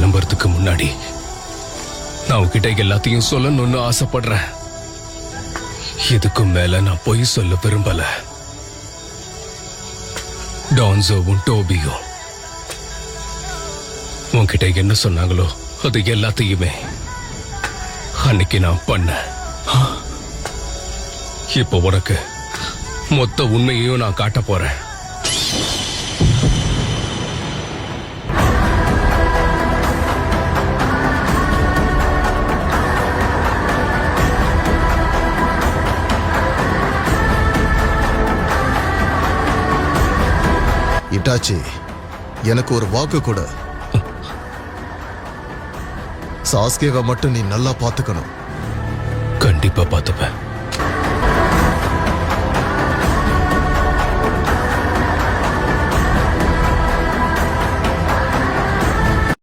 கிளம்புறதுக்கு முன்னாடி நான் உன்கிட்ட எல்லாத்தையும் சொல்லணும்னு ஆசைப்படுறேன். இதுக்கும் மேல நான் பொய் சொல்ல விரும்பல. டான்சோவும் டோபியும் உன்கிட்ட என்ன சொன்னாங்களோ அது எல்லாத்தையுமே அன்னைக்கு நான் பண்ணேன். இப்போ உனக்கு மொத்த உண்மையையும் நான் காட்ட போறேன். இட்டாச்சி, எனக்கு ஒரு வாக்கு கொடு. சாஸ்கேவை மட்டும் நீ நல்லா பாத்துக்கணும். கண்டிப்பா பார்த்துப்பேன்.